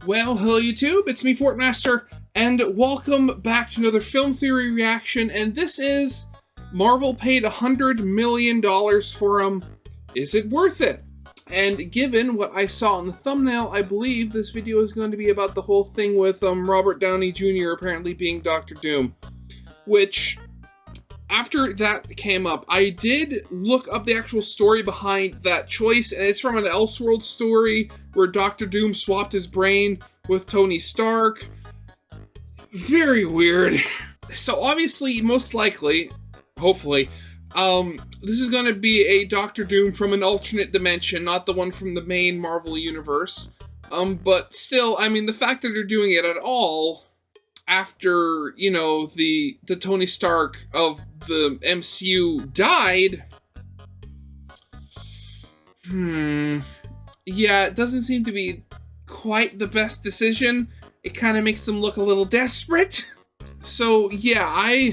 Well, hello YouTube, it's me, Fortmaster, and welcome back to another film theory reaction, and this is Marvel paid $100 million for him. Is it worth it? And given what I saw in the thumbnail, I believe this video is going to be about the whole thing with Robert Downey Jr. apparently being Dr. Doom, which, after that came up, I did look up the actual story behind that choice, and it's from an Elseworld story where Dr. Doom swapped his brain with Tony Stark. Very weird. So obviously, most likely, hopefully, this is going to be a Dr. Doom from an alternate dimension, not the one from the main Marvel universe. But still, I mean, the fact that they're doing it at all after, you know, the Tony Stark of the MCU died, yeah, it doesn't seem to be quite the best decision. It kind of makes them look a little desperate. So yeah,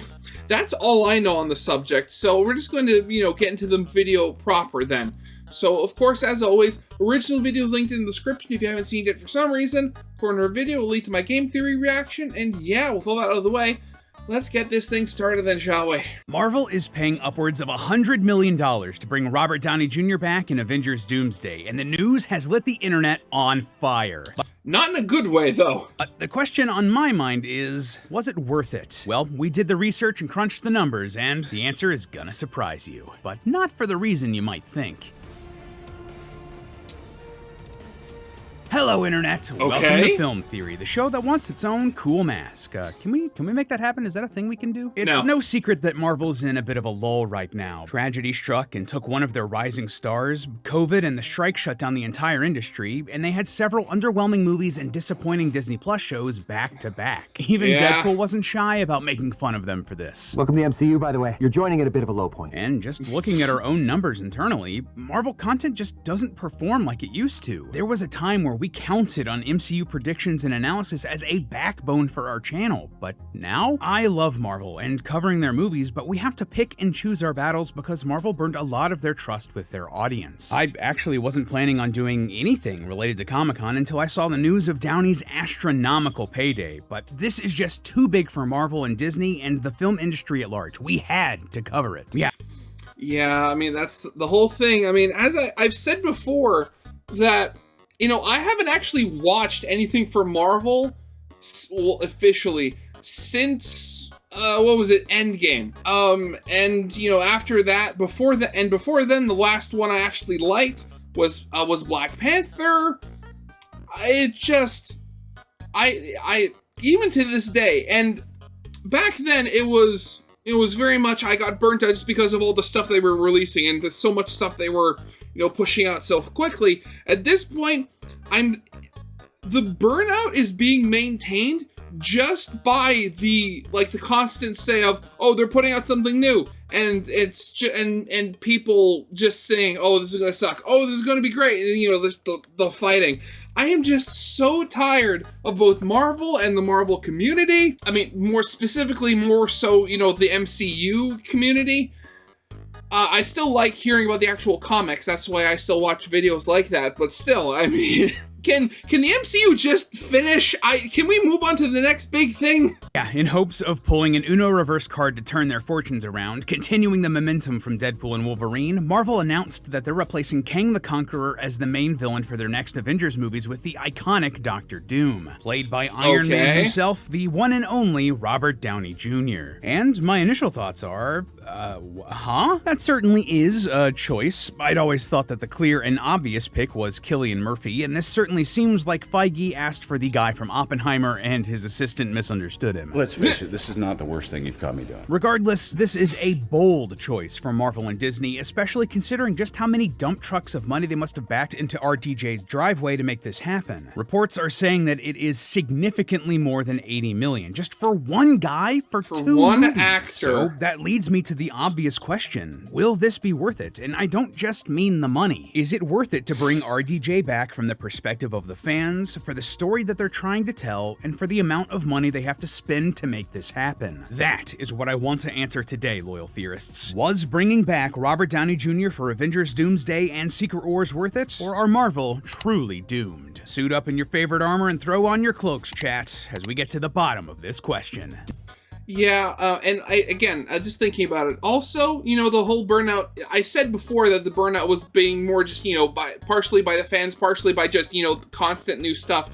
that's all I know on the subject. So we're just going to, you know, get into the video proper then. So of course, as always, original video is linked in the description if you haven't seen it for some reason. Corner of video will lead to my game theory reaction. And yeah, with all that out of the way, let's get this thing started then, shall we? Marvel is paying upwards of $100 million to bring Robert Downey Jr. back in Avengers Doomsday, and the news has lit the internet on fire. Not in a good way, though. The question on my mind is, was it worth it? Well, we did the research and crunched the numbers, and the answer is gonna surprise you. But not for the reason you might think. Hello, Internet! Okay. Welcome to Film Theory, the show that wants its own cool mask. Can we make that happen? Is that a thing we can do? It's no secret that Marvel's in a bit of a lull right now. Tragedy struck and took one of their rising stars. COVID and the strike shut down the entire industry, and they had several underwhelming movies and disappointing Disney Plus shows back to back. Even Deadpool wasn't shy about making fun of them for this. Welcome to the MCU, by the way. You're joining at a bit of a low point. And just looking at our own numbers internally, Marvel content just doesn't perform like it used to. There was a time where we counted on MCU predictions and analysis as a backbone for our channel, but now, I love Marvel and covering their movies, but we have to pick and choose our battles because Marvel burned a lot of their trust with their audience. I actually wasn't planning on doing anything related to Comic-Con until I saw the news of Downey's astronomical payday, but this is just too big for Marvel and Disney and the film industry at large. We had to cover it. Yeah, I mean, that's the whole thing. I mean, as I've said before, that, you know, I haven't actually watched anything for Marvel, well, officially, since, what was it, Endgame. And, you know, after that, before then, the last one I actually liked was Black Panther. It just, I even to this day, and back then it was very much, I got burnt out just because of all the stuff they were releasing and there's so much stuff they were, you know, pushing out so quickly. At this point, the burnout is being maintained just by the constant say of, oh, they're putting out something new, and it's just, and people just saying, oh, this is gonna suck, oh, this is gonna be great, and, you know, there's the fighting. I am just so tired of both Marvel and the Marvel community. I mean, more specifically, more so, you know, the MCU community. I still like hearing about the actual comics. That's why I still watch videos like that. But still, I mean, can the MCU just finish? Can we move on to the next big thing? Yeah, in hopes of pulling an Uno reverse card to turn their fortunes around, continuing the momentum from Deadpool and Wolverine, Marvel announced that they're replacing Kang the Conqueror as the main villain for their next Avengers movies with the iconic Dr. Doom, played by Iron Man himself, the one and only Robert Downey Jr. And my initial thoughts are, That certainly is a choice. I'd always thought that the clear and obvious pick was Cillian Murphy, and this certainly seems like Feige asked for the guy from Oppenheimer and his assistant misunderstood him. Let's face it, this is not the worst thing you've caught me doing. Regardless, this is a bold choice for Marvel and Disney, especially considering just how many dump trucks of money they must have backed into RDJ's driveway to make this happen. Reports are saying that it is significantly more than $80 million, just for one guy for two one movies. actor. So that leads me to the obvious question. Will this be worth it? And I don't just mean the money. Is it worth it to bring RDJ back from the perspective perspective of the fans, for the story that they're trying to tell, and for the amount of money they have to spend to make this happen. That is what I want to answer today, loyal theorists. Was bringing back Robert Downey Jr. for Avengers Doomsday and Secret Wars worth it? Or are Marvel truly doomed? Suit up in your favorite armor and throw on your cloaks, chat, as we get to the bottom of this question. Yeah, and I'm just thinking about it. Also, the whole burnout, I said before that the burnout was being more just, partially by the fans, partially by just, constant new stuff.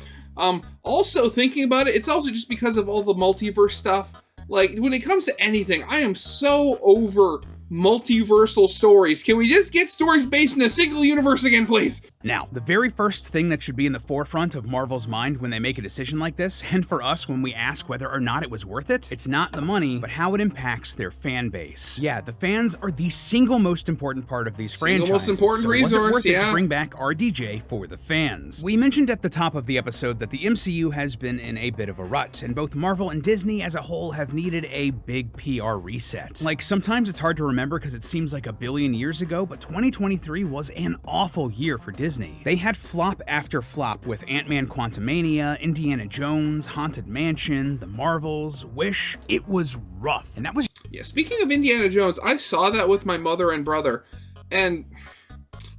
Also thinking about it, it's also just because of all the multiverse stuff. Like, when it comes to anything, I am so over multiversal stories. Can we just get stories based in a single universe again, please? Now, the very first thing that should be in the forefront of Marvel's mind when they make a decision like this, and for us when we ask whether or not it was worth it, it's not the money, but how it impacts their fan base. Yeah, the fans are the single most important part of these franchises. Most important so resource, was it worth it to bring back RDJ for the fans? We mentioned at the top of the episode that the MCU has been in a bit of a rut, and both Marvel and Disney as a whole have needed a big PR reset. Like, sometimes it's hard to remember because it seems like a billion years ago, but 2023 was an awful year for Disney. They had flop after flop with Ant-Man Quantumania, Indiana Jones, Haunted Mansion, The Marvels, Wish. It was rough, and that was... Yeah, speaking of Indiana Jones, I saw that with my mother and brother, and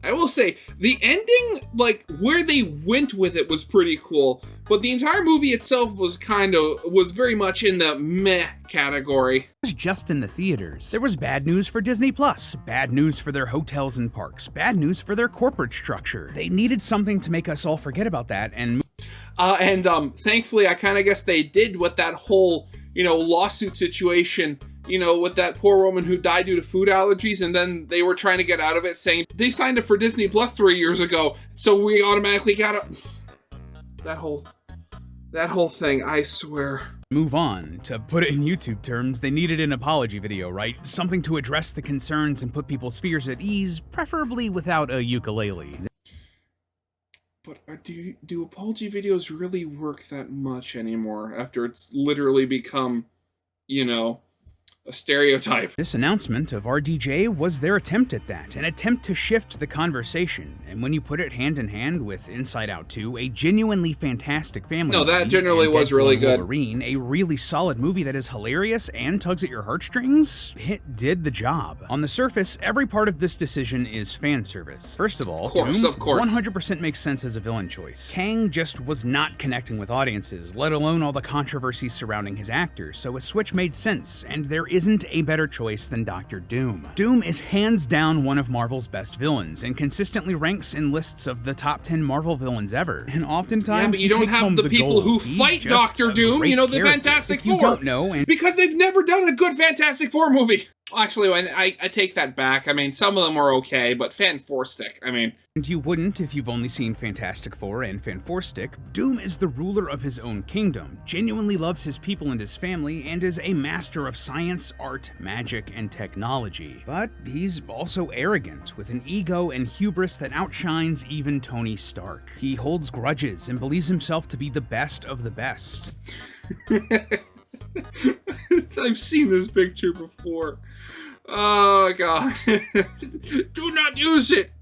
I will say, the ending, like, where they went with it was pretty cool, but the entire movie itself was very much in the meh category. Was just in the theaters. There was bad news for Disney Plus, bad news for their hotels and parks, bad news for their corporate structure. They needed something to make us all forget about that and thankfully I kind of guess they did with that whole, lawsuit situation, with that poor woman who died due to food allergies, and then they were trying to get out of it saying they signed up for Disney Plus 3 years ago, so we automatically got that whole thing, I swear. Move on. To put it in YouTube terms, they needed an apology video, right? Something to address the concerns and put people's fears at ease, preferably without a ukulele. But do apology videos really work that much anymore after it's literally become, a stereotype? This announcement of RDJ was their attempt at that, an attempt to shift the conversation, and when you put it hand in hand with Inside Out 2, a genuinely fantastic family movie, that generally was really good. Wolverine, a really solid movie that is hilarious and tugs at your heartstrings, it did the job. On the surface, every part of this decision is fan service. First of all, Doom 100% makes sense as a villain choice. Kang just was not connecting with audiences, let alone all the controversy surrounding his actor, so a switch made sense, and there isn't a better choice than Dr. Doom. Doom is hands down one of Marvel's best villains, and consistently ranks in lists of the top 10 Marvel villains ever. And oftentimes, yeah, but you don't have the people who fight Dr. Doom, the Fantastic Four. You don't know, because they've never done a good Fantastic Four movie. Actually, I take that back. I mean, some of them were okay, but Fan Four Stick, And you wouldn't if you've only seen Fantastic Four and Fan Four Stick. Doom is the ruler of his own kingdom, genuinely loves his people and his family, and is a master of science, art, magic, and technology. But he's also arrogant, with an ego and hubris that outshines even Tony Stark. He holds grudges and believes himself to be the best of the best. I've seen this picture before. Oh, God. Do not use it.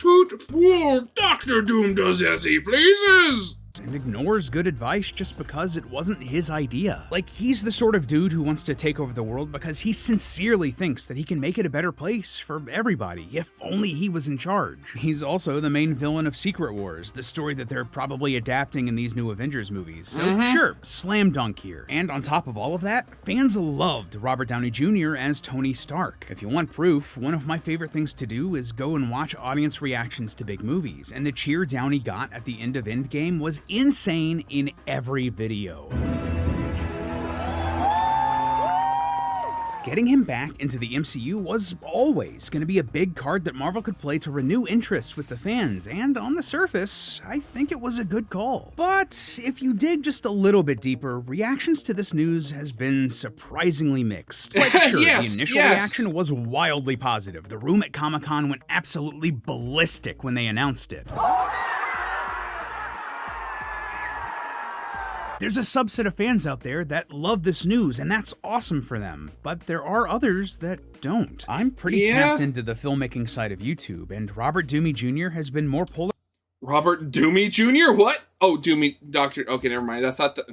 Dr. Doom does as he pleases. And ignores good advice just because it wasn't his idea. Like, he's the sort of dude who wants to take over the world because he sincerely thinks that he can make it a better place for everybody, if only he was in charge. He's also the main villain of Secret Wars, the story that they're probably adapting in these new Avengers movies. So sure, slam dunk here. And on top of all of that, fans loved Robert Downey Jr. as Tony Stark. If you want proof, one of my favorite things to do is go and watch audience reactions to big movies, and the cheer Downey got at the end of Endgame was insane in every video. Getting him back into the MCU was always going to be a big card that Marvel could play to renew interest with the fans, and on the surface, I think it was a good call. But if you dig just a little bit deeper, reactions to this news has been surprisingly mixed. Like, sure, the initial reaction was wildly positive. The room at Comic-Con went absolutely ballistic when they announced it. There's a subset of fans out there that love this news, and that's awesome for them, but there are others that don't. I'm pretty tapped into the filmmaking side of YouTube, and Robert Downey Jr. has been more polar. Robert Downey Jr.? What? Oh, Dooney, Doctor. Okay, never mind. I thought that.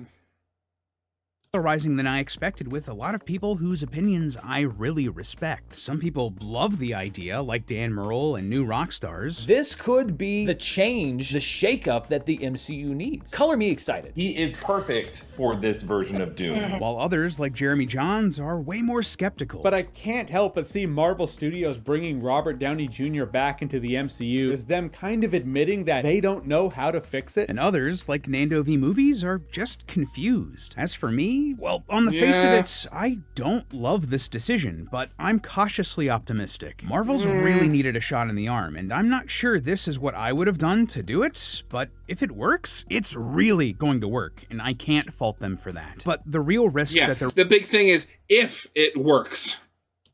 Polarizing than I expected, with a lot of people whose opinions I really respect. Some people love the idea, like Dan Murrell and New Rockstars. This could be the change, the shakeup that the MCU needs. Color me excited. He is perfect for this version of Doom. While others, like Jeremy Jahns, are way more skeptical. But I can't help but see Marvel Studios bringing Robert Downey Jr. back into the MCU as them kind of admitting that they don't know how to fix it. And others, like Nando V Movies, are just confused. As for me, well, on the face of it, I don't love this decision, but I'm cautiously optimistic. Marvel's really needed a shot in the arm, and I'm not sure this is what I would have done to do it, but if it works, it's really going to work, and I can't fault them for that. But the real risk that they're... The big thing is, if it works.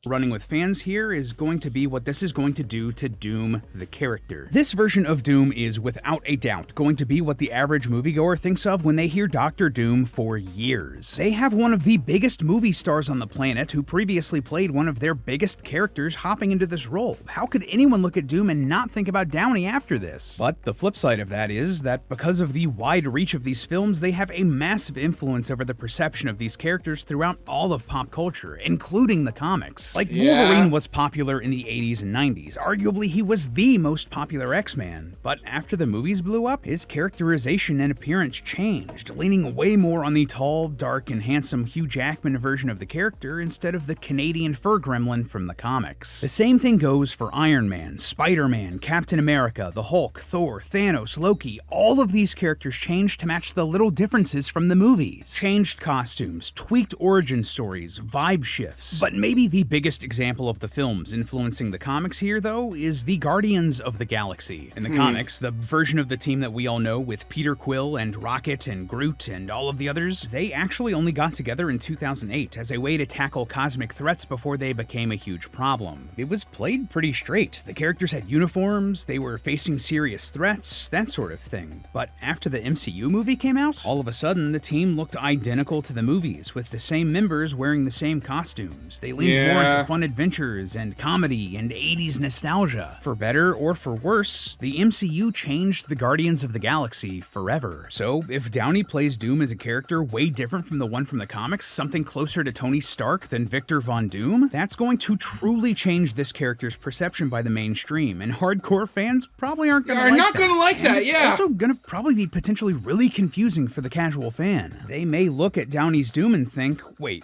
Running with fans here is going to be what this is going to do to Doom the character. This version of Doom is without a doubt going to be what the average moviegoer thinks of when they hear Dr. Doom for years. They have one of the biggest movie stars on the planet who previously played one of their biggest characters hopping into this role. How could anyone look at Doom and not think about Downey after this? But the flip side of that is that because of the wide reach of these films, they have a massive influence over the perception of these characters throughout all of pop culture, including the comics. Like, Wolverine was popular in the 80s and 90s. Arguably, he was the most popular X-Man. But after the movies blew up, his characterization and appearance changed, leaning way more on the tall, dark, and handsome Hugh Jackman version of the character instead of the Canadian fur gremlin from the comics. The same thing goes for Iron Man, Spider-Man, Captain America, the Hulk, Thor, Thanos, Loki. All of these characters changed to match the little differences from the movies. Changed costumes, tweaked origin stories, vibe shifts. But maybe the biggest example of the films influencing the comics here, though, is the Guardians of the Galaxy. In the comics, the version of the team that we all know with Peter Quill and Rocket and Groot and all of the others, they actually only got together in 2008 as a way to tackle cosmic threats before they became a huge problem. It was played pretty straight. The characters had uniforms, they were facing serious threats, that sort of thing. But after the MCU movie came out, all of a sudden the team looked identical to the movies, with the same members wearing the same costumes. They leaned more into fun adventures and comedy and 80s nostalgia. For better or for worse, the MCU changed the Guardians of the Galaxy forever. So if Downey plays Doom as a character way different from the one from the comics, something closer to Tony Stark than Victor Von Doom, that's going to truly change this character's perception by the mainstream, and hardcore fans probably aren't going to like that. Gonna like that, it's also going to probably be potentially really confusing for the casual fan. They may look at Downey's Doom and think, wait,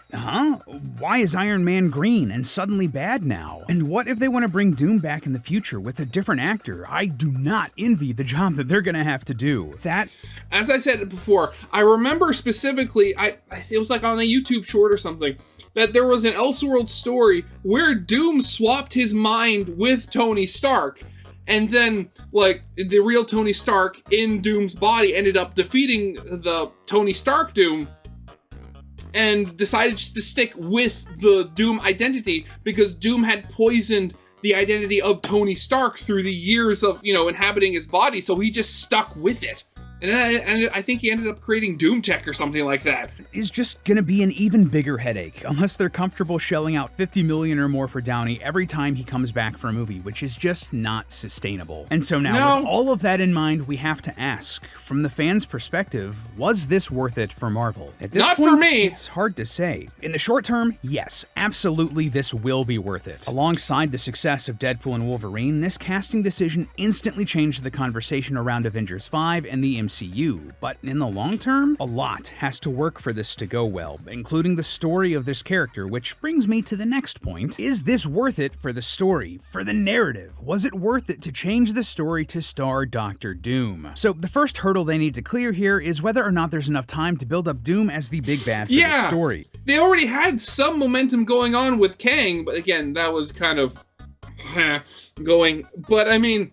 why is Iron Man green and suddenly bad now? And what if they want to bring Doom back in the future with a different actor? I do not envy the job that they're going to have to do. That, as I said before, I remember specifically, it was like on a YouTube short or something, that there was an Elseworld story where Doom swapped his mind with Tony Stark, and then, like, the real Tony Stark in Doom's body ended up defeating the Tony Stark Doom, and decided to stick with the Doom identity because Doom had poisoned the identity of Tony Stark through the years of, inhabiting his body, so he just stuck with it. And I think he ended up creating Doom Tech or something like that. Is just gonna be an even bigger headache, unless they're comfortable shelling out $50 million or more for Downey every time he comes back for a movie, which is just not sustainable. And so now, with all of that in mind, we have to ask, from the fans' perspective, was this worth it for Marvel? At this Not point, for me! It's hard to say. In the short term, yes, absolutely this will be worth it. Alongside the success of Deadpool and Wolverine, this casting decision instantly changed the conversation around Avengers 5 and the MCU. But in the long term, a lot has to work for this to go well, including the story of this character, which brings me to the next point. Is this worth it for the story, for the narrative? Was it worth it to change the story to star Dr. Doom? So the first hurdle they need to clear here is whether or not there's enough time to build up Doom as the big bad for the story. They already had some momentum going on with Kang, but again, that was kind of going. But I mean,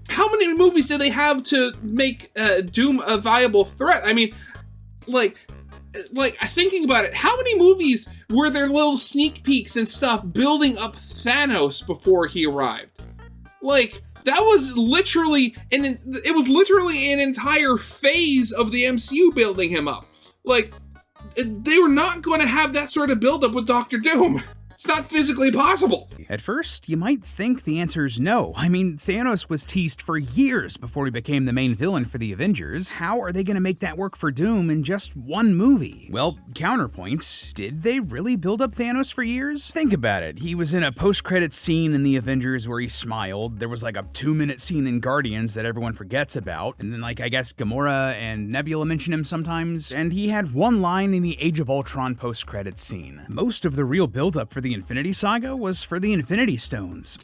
how many movies do they have to make Doom a viable threat? I mean, like thinking about it, how many movies were there little sneak peeks and stuff building up Thanos before he arrived? Like, that was literally an entire phase of the MCU building him up. Like, they were not going to have that sort of build up with Doctor Doom. It's not physically possible. At first, you might think the answer is no. I mean, Thanos was teased for years before he became the main villain for the Avengers. How are they going to make that work for Doom in just one movie? Well, counterpoint, did they really build up Thanos for years? Think about it. He was in a post-credits scene in the Avengers where he smiled. There was like a 2-minute scene in Guardians that everyone forgets about. And then, I guess Gamora and Nebula mention him sometimes. And he had one line in the Age of Ultron post-credits scene. Most of the real build-up for the Infinity Saga was for the Infinity Stones.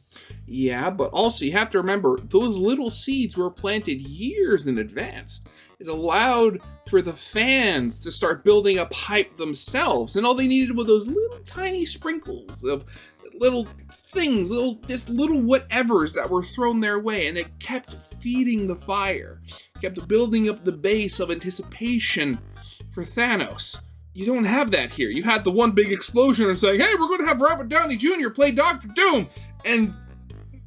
Yeah, but also you have to remember, those little seeds were planted years in advance. It allowed for the fans to start building up hype themselves, and all they needed were those little tiny sprinkles of little things, little whatevers that were thrown their way, and it kept feeding the fire, kept building up the base of anticipation for Thanos. You don't have that here. You had the one big explosion and saying, hey, we're going to have Robert Downey Jr. play Dr. Doom. And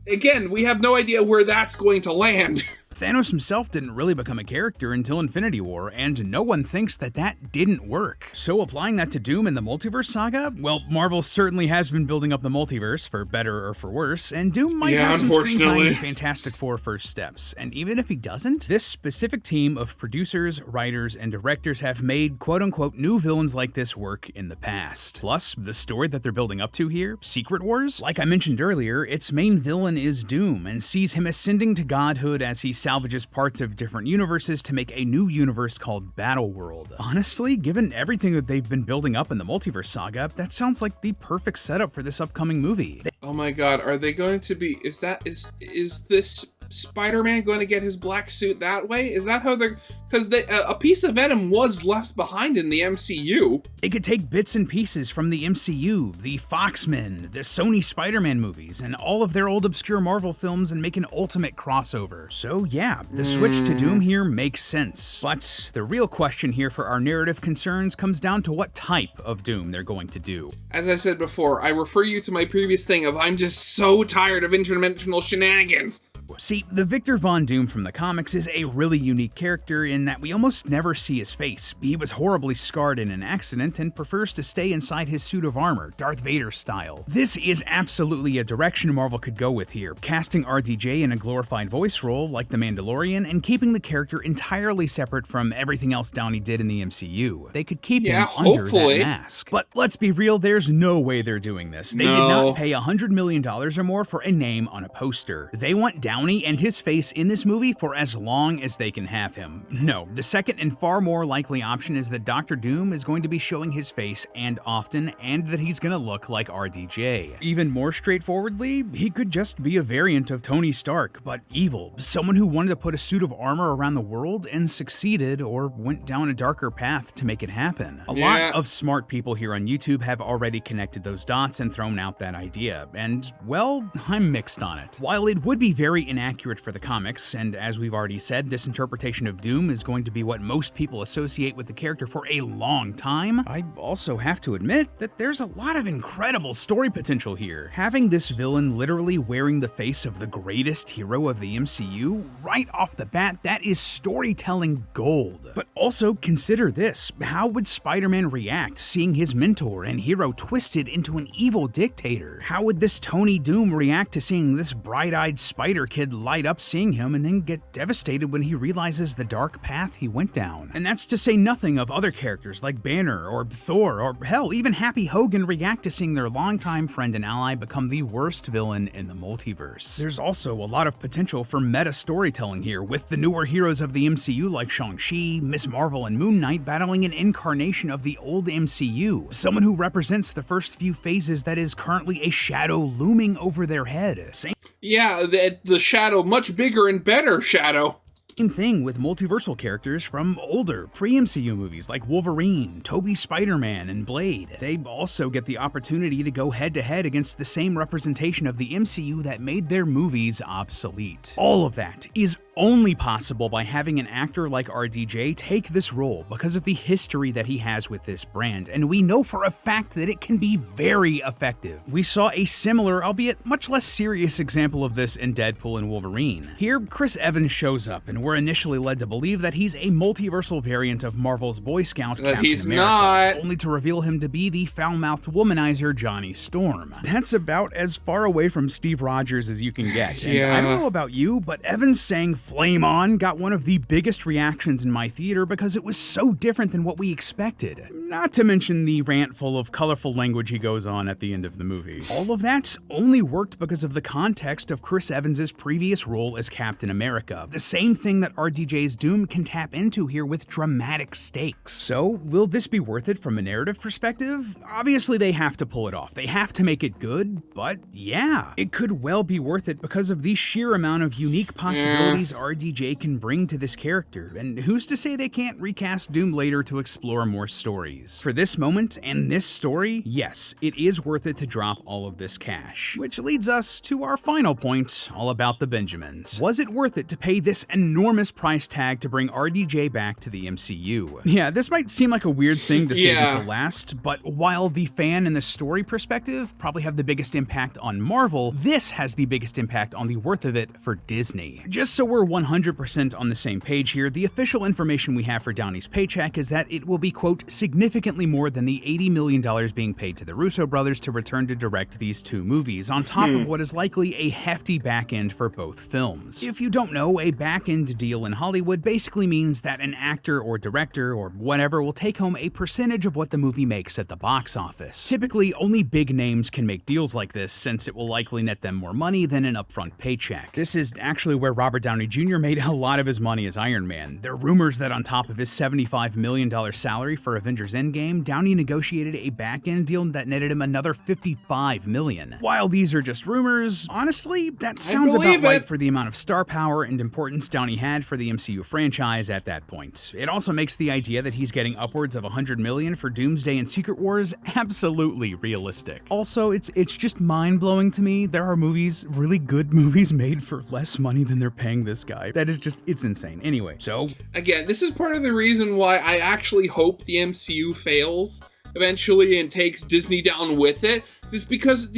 again, we have no idea where that's going to land. Thanos himself didn't really become a character until Infinity War, and no one thinks that didn't work. So applying that to Doom in the multiverse saga, well, Marvel certainly has been building up the multiverse, for better or for worse, and Doom might have some screen time in Fantastic Four first steps. And even if he doesn't, this specific team of producers, writers, and directors have made quote-unquote new villains like this work in the past. Plus, the story that they're building up to here, Secret Wars, like I mentioned earlier, its main villain is Doom, and sees him ascending to godhood as he salvages parts of different universes to make a new universe called Battleworld. Honestly, given everything that they've been building up in the multiverse saga, that sounds like the perfect setup for this upcoming movie. Oh my god, are they going to be, is this Spider-Man going to get his black suit that way? Is that how they're, because a piece of Venom was left behind in the MCU. They could take bits and pieces from the MCU, the Foxmen, the Sony Spider-Man movies, and all of their old obscure Marvel films and make an ultimate crossover. So yeah, the switch to Doom here makes sense. But the real question here for our narrative concerns comes down to what type of Doom they're going to do. As I said before, I refer you to my previous thing of I'm just so tired of interdimensional shenanigans. See, the Victor Von Doom from the comics is a really unique character in that we almost never see his face. He was horribly scarred in an accident and prefers to stay inside his suit of armor, Darth Vader style. This is absolutely a direction Marvel could go with here, casting RDJ in a glorified voice role like The Mandalorian and keeping the character entirely separate from everything else Downey did in the MCU. They could keep him under that mask. But let's be real, there's no way they're doing this. They did not pay $100 million or more for a name on a poster. They want Downey and his face in this movie for as long as they can have him. No, the second and far more likely option is that Dr. Doom is going to be showing his face and often, and that he's gonna look like RDJ. Even more straightforwardly, he could just be a variant of Tony Stark, but evil. Someone who wanted to put a suit of armor around the world and succeeded or went down a darker path to make it happen. A lot of smart people here on YouTube have already connected those dots and thrown out that idea, and well, I'm mixed on it. While it would be very inaccurate for the comics, and as we've already said, this interpretation of Doom is going to be what most people associate with the character for a long time, I also have to admit that there's a lot of incredible story potential here. Having this villain literally wearing the face of the greatest hero of the MCU, right off the bat, that is storytelling gold. But also consider this, how would Spider-Man react seeing his mentor and hero twisted into an evil dictator? How would this Tony Doom react to seeing this bright-eyed spider kid light up seeing him and then get devastated when he realizes the dark path he went down? And that's to say nothing of other characters like Banner or Thor, or hell, even Happy Hogan react to seeing their longtime friend and ally become the worst villain in the multiverse. There's also a lot of potential for meta storytelling here, with the newer heroes of the MCU like Shang-Chi, Ms. Marvel, and Moon Knight battling an incarnation of the old MCU, someone who represents the first few phases that is currently a shadow looming over their head. Yeah, the shadow, much bigger and better shadow. Same thing with multiversal characters from older, pre-MCU movies like Wolverine, Tobey Spider-Man, and Blade. They also get the opportunity to go head-to-head against the same representation of the MCU that made their movies obsolete. All of that is only possible by having an actor like RDJ take this role because of the history that he has with this brand, and we know for a fact that it can be very effective. We saw a similar, albeit much less serious example of this in Deadpool and Wolverine. Here, Chris Evans shows up, and we're initially led to believe that he's a multiversal variant of Marvel's Boy Scout Captain he's America, not. only to reveal him to be the foul-mouthed womanizer Johnny Storm. That's about as far away from Steve Rogers as you can get. And I don't know about you, but Evans saying "Flame on" got one of the biggest reactions in my theater because it was so different than what we expected. Not to mention the rant full of colorful language he goes on at the end of the movie. All of that only worked because of the context of Chris Evans' previous role as Captain America. The same thing that RDJ's Doom can tap into here with dramatic stakes. So, will this be worth it from a narrative perspective? Obviously, they have to pull it off. They have to make it good, but yeah, it could well be worth it because of the sheer amount of unique possibilities RDJ can bring to this character, and who's to say they can't recast Doom later to explore more stories. For this moment and this story, yes, it is worth it to drop all of this cash. Which leads us to our final point, all about the Benjamins. Was it worth it to pay this enormous price tag to bring RDJ back to the MCU? Yeah, this might seem like a weird thing to save until last, but while the fan and the story perspective probably have the biggest impact on Marvel, this has the biggest impact on the worth of it for Disney. Just so we're 100% on the same page here, the official information we have for Downey's paycheck is that it will be, quote, significantly more than the $80 million being paid to the Russo brothers to return to direct these two movies, on top of what is likely a hefty back end for both films. If you don't know, a back end deal in Hollywood basically means that an actor or director or whatever will take home a percentage of what the movie makes at the box office. Typically, only big names can make deals like this, since it will likely net them more money than an upfront paycheck. This is actually where Robert Downey Jr. made a lot of his money as Iron Man. There are rumors that on top of his $75 million salary for Avengers Endgame, Downey negotiated a back-end deal that netted him another $55 million. While these are just rumors, honestly, that sounds about right for the amount of star power and importance Downey had for the MCU franchise at that point. It also makes the idea that he's getting upwards of $100 million for Doomsday and Secret Wars absolutely realistic. Also, it's just mind-blowing to me. There are movies, really good movies, made for less money than they're paying this guy. That is just, it's insane. Anyway, so again, this is part of the reason why I actually hope the MCU fails eventually and takes Disney down with it, is because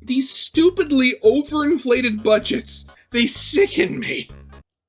these stupidly overinflated budgets, they sicken me.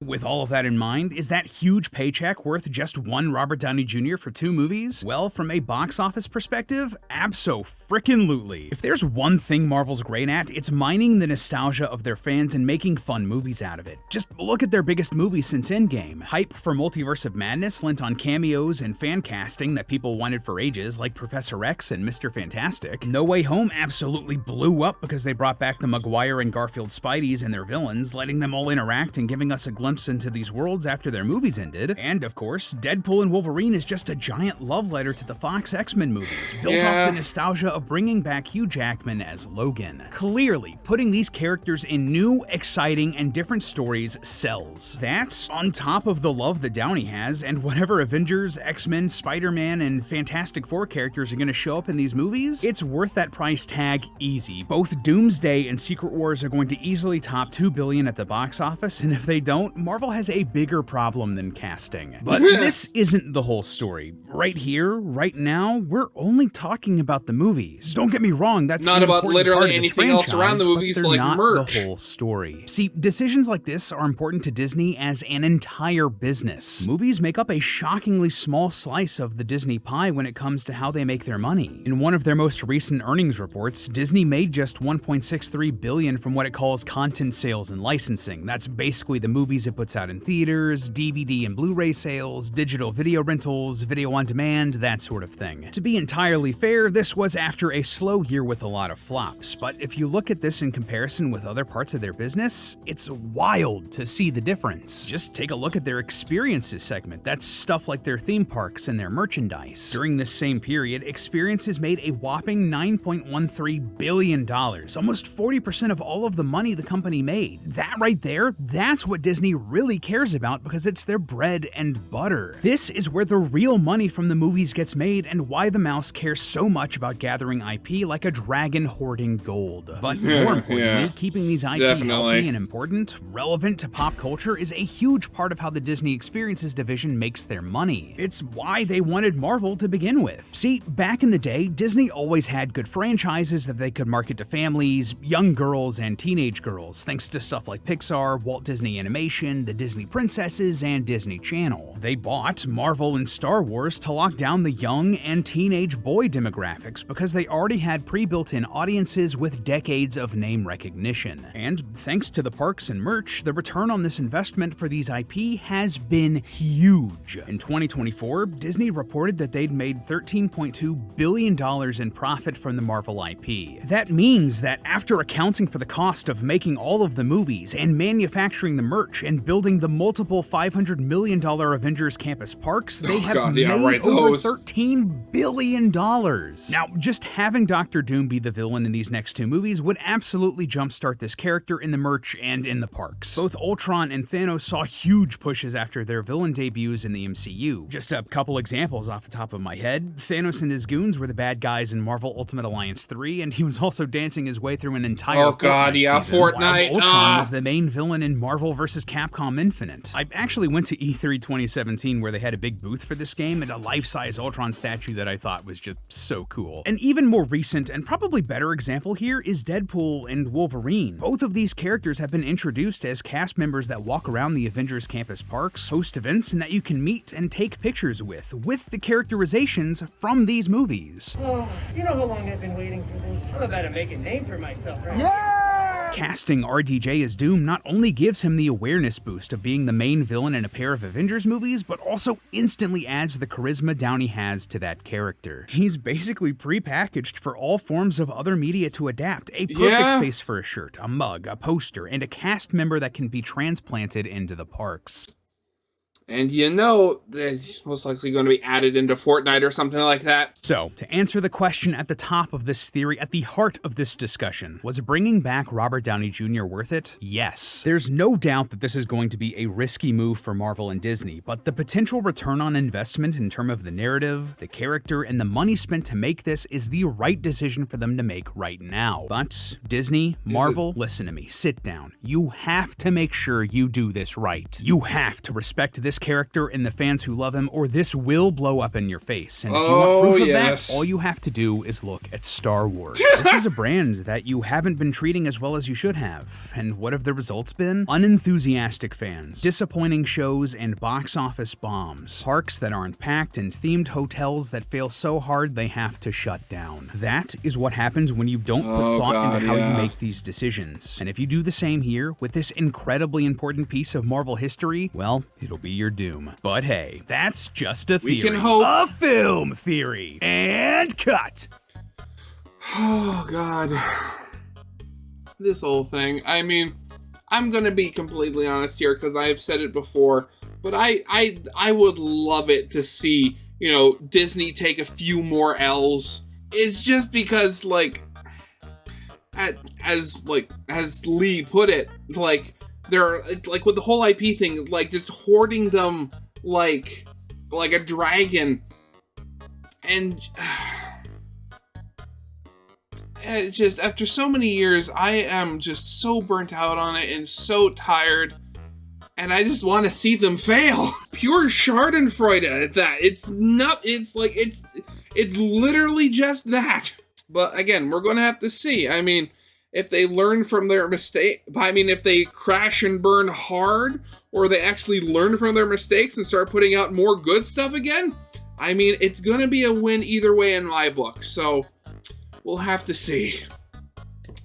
With all of that in mind, is that huge paycheck worth just one Robert Downey Jr. for two movies? Well, from a box office perspective, abso-frickin-lutely. If there's one thing Marvel's great at, it's mining the nostalgia of their fans and making fun movies out of it. Just look at their biggest movies since Endgame. Hype for Multiverse of Madness lent on cameos and fan casting that people wanted for ages, like Professor X and Mr. Fantastic. No Way Home absolutely blew up because they brought back the Maguire and Garfield Spideys and their villains, letting them all interact and giving us a glimpse into these worlds after their movies ended. And of course, Deadpool and Wolverine is just a giant love letter to the Fox X-Men movies, built off the nostalgia of bringing back Hugh Jackman as Logan. Clearly, putting these characters in new, exciting, and different stories sells. That, on top of the love that Downey has, and whatever Avengers, X-Men, Spider-Man, and Fantastic Four characters are going to show up in these movies, it's worth that price tag easy. Both Doomsday and Secret Wars are going to easily top $2 billion at the box office, and if they don't, Marvel has a bigger problem than casting. But this isn't the whole story. Right here, right now, we're only talking about the movies. Don't get me wrong, that's not about literally anything else around the movies, but they're like not merch. The whole story. See, decisions like this are important to Disney as an entire business. Movies make up a shockingly small slice of the Disney pie when it comes to how they make their money. In one of their most recent earnings reports, Disney made just $1.63 billion from what it calls content sales and licensing. That's basically the movies it puts out in theaters, DVD and Blu-ray sales, digital video rentals, video on demand, that sort of thing. To be entirely fair, this was after a slow year with a lot of flops, but if you look at this in comparison with other parts of their business, it's wild to see the difference. Just take a look at their experiences segment. That's stuff like their theme parks and their merchandise. During this same period, experiences made a whopping $9.13 billion, almost 40% of all of the money the company made. That right there, that's what Disney Disney really cares about because it's their bread and butter. This is where the real money from the movies gets made and why the mouse cares so much about gathering IP like a dragon hoarding gold. But more importantly, keeping these IP healthy and important, relevant to pop culture is a huge part of how the Disney Experiences division makes their money. It's why they wanted Marvel to begin with. See, back in the day, Disney always had good franchises that they could market to families, young girls, and teenage girls, thanks to stuff like Pixar, Walt Disney Animation, the Disney Princesses, and Disney Channel. They bought Marvel and Star Wars to lock down the young and teenage boy demographics because they already had pre-built-in audiences with decades of name recognition. And thanks to the parks and merch, the return on this investment for these IP has been huge. In 2024, Disney reported that they'd made $13.2 billion in profit from the Marvel IP. That means that after accounting for the cost of making all of the movies and manufacturing the merch and building the multiple $500 million Avengers campus parks, they have made over $13 billion. Now, just having Doctor Doom be the villain in these next two movies would absolutely jumpstart this character in the merch and in the parks. Both Ultron and Thanos saw huge pushes after their villain debuts in the MCU. Just a couple examples off the top of my head. Thanos and his goons were the bad guys in Marvel Ultimate Alliance 3, and he was also dancing his way through an entire Fortnite. While Ultron was the main villain in Marvel vs. Capcom Infinite. I actually went to E3 2017 where they had a big booth for this game and a life-size Ultron statue that I thought was just so cool. An even more recent and probably better example here is Deadpool and Wolverine. Both of these characters have been introduced as cast members that walk around the Avengers campus parks, host events, and that you can meet and take pictures with the characterizations from these movies. Oh, you know how long I've been waiting for this? I'm about to make a name for myself right now. Casting RDJ as Doom not only gives him the awareness boost of being the main villain in a pair of Avengers movies, but also instantly adds the charisma Downey has to that character. He's basically pre-packaged for all forms of other media to adapt. A perfect face for a shirt, a mug, a poster, and a cast member that can be transplanted into the parks. And you know they're most likely going to be added into Fortnite or something like that. So, to answer the question at the top of this theory, at the heart of this discussion, was bringing back Robert Downey Jr. worth it? Yes. There's no doubt that this is going to be a risky move for Marvel and Disney, but the potential return on investment in terms of the narrative, the character, and the money spent to make this is the right decision for them to make right now. But Disney, Marvel, listen to me, sit down. You have to make sure you do this right. You have to respect this character and the fans who love him, or this will blow up in your face. And if you want proof of that, all you have to do is look at Star Wars. This is a brand that you haven't been treating as well as you should have. And what have the results been? Unenthusiastic fans, disappointing shows, and box office bombs. Parks that aren't packed and themed hotels that fail so hard they have to shut down. That is what happens when you don't put thought into how you make these decisions. And if you do the same here with this incredibly important piece of Marvel history, well, it'll be your doom. But hey, that's just a theory. We can hope. A film theory. And cut. Oh, God. This whole thing. I mean, I'm going to be completely honest here because I've said it before, but I would love it to see, you know, Disney take a few more L's. It's just because, like, as Lee put it, like, they're, like, with the whole IP thing, like, just hoarding them like a dragon. And it's just, after so many years, I am just so burnt out on it and so tired. And I just want to see them fail. Pure Schadenfreude at that. It's literally just that. But again, we're going to have to see. I mean, if they learn from their mistake, I mean, if they crash and burn hard, or they actually learn from their mistakes and start putting out more good stuff again, I mean, it's going to be a win either way in my book. So we'll have to see.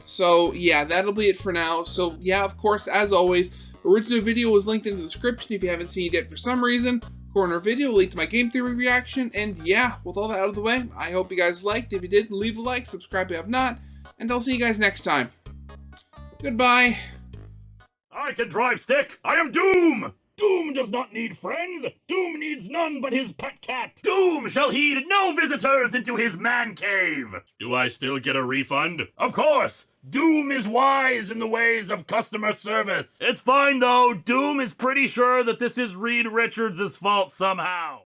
So yeah, that'll be it for now. So yeah, of course, as always, original video was linked in the description if you haven't seen it yet for some reason. Corner video linked to my game theory reaction. And yeah, with all that out of the way, I hope you guys liked. If you did, leave a like, subscribe if you have not, and I'll see you guys next time. Goodbye. I can drive stick. I am Doom. Doom does not need friends. Doom needs none but his pet cat. Doom shall heed no visitors into his man cave. Do I still get a refund? Of course. Doom is wise in the ways of customer service. It's fine though. Doom is pretty sure that this is Reed Richards' fault somehow.